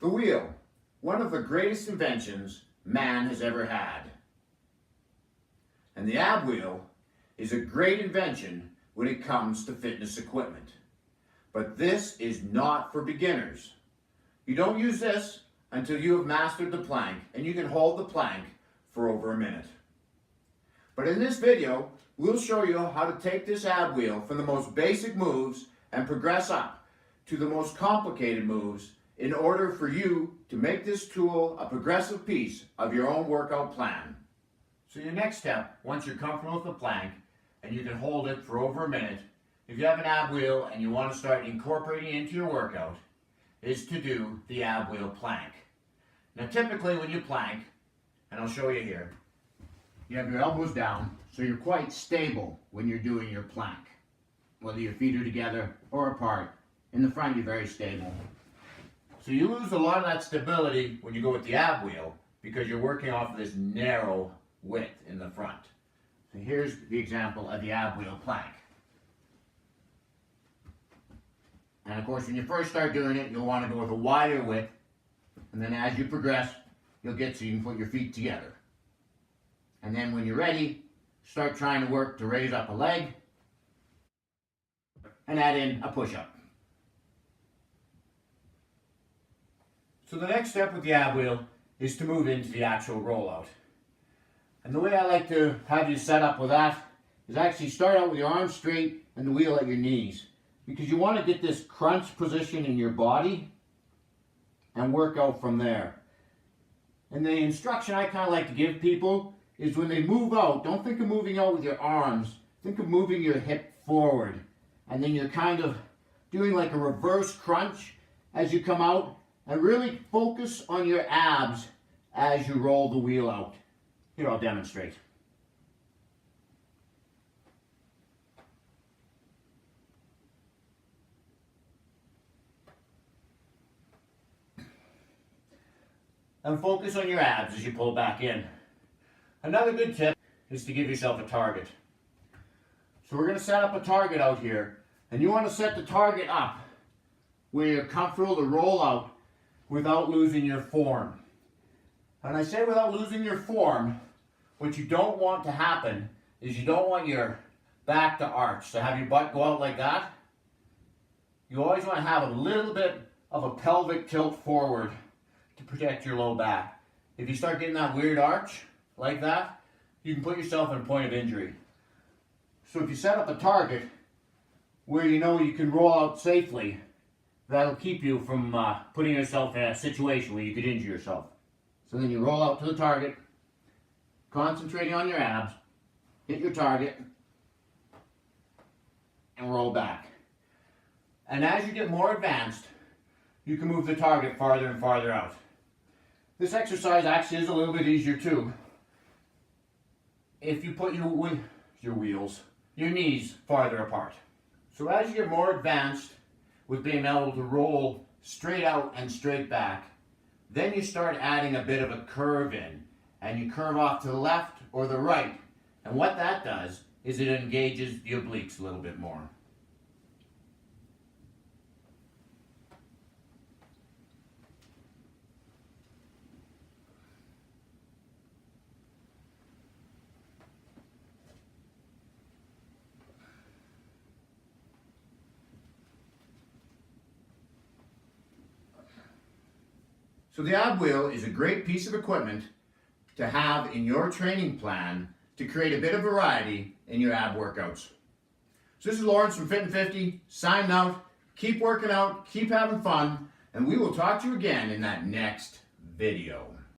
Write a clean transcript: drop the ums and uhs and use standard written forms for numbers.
The wheel, one of the greatest inventions man has ever had. And the ab wheel is a great invention when it comes to fitness equipment. But this is not for beginners. You don't use this until you have mastered the plank and you can hold the plank for over a minute. But in this video, we'll show you how to take this ab wheel from the most basic moves and progress up to the most complicated moves in order for you to make this tool a progressive piece of your own workout plan. So your next step, once you're comfortable with the plank and you can hold it for over a minute, if you have an ab wheel and you want to start incorporating it into your workout, is to do the ab wheel plank. Now typically when you plank, and I'll show you here, you have your elbows down, so you're quite stable when you're doing your plank. Whether your feet are together or apart, in the front you're very stable. So you lose a lot of that stability when you go with the ab wheel because you're working off of this narrow width in the front. So here's the example of the ab wheel plank. And of course when you first start doing it, you'll want to go with a wider width, and then as you progress, you'll get so you can put your feet together. And then when you're ready, start trying to work to raise up a leg and add in a push-up. So the next step with the ab wheel is to move into the actual rollout. And the way I like to have you set up with that is actually start out with your arms straight and the wheel at your knees, because you want to get this crunch position in your body and work out from there. And the instruction I kind of like to give people is when they move out, don't think of moving out with your arms, think of moving your hip forward. And then you're kind of doing like a reverse crunch as you come out, and really focus on your abs as you roll the wheel out. Here, I'll demonstrate. And focus on your abs as you pull back in. Another good tip is to give yourself a target. So we're going to set up a target out here, and you want to set the target up where you're comfortable to roll out without losing your form. And I say without losing your form, what you don't want to happen is you don't want your back to arch. So have your butt go out like that. You always want to have a little bit of a pelvic tilt forward to protect your low back. If you start getting that weird arch like that, you can put yourself in a point of injury. So if you set up a target where you know you can roll out safely, that'll keep you from putting yourself in a situation where you could injure yourself. So then you roll out to the target, concentrating on your abs, hit your target, and roll back. And as you get more advanced, you can move the target farther and farther out. This exercise actually is a little bit easier too if you put your knees farther apart. So as you get more advanced with being able to roll straight out and straight back, then you start adding a bit of a curve in, and you curve off to the left or the right. And what that does is it engages the obliques a little bit more. So the ab wheel is a great piece of equipment to have in your training plan to create a bit of variety in your ab workouts. So this is Lawrence from Fit and 50, signing out. Keep working out, keep having fun, and we will talk to you again in that next video.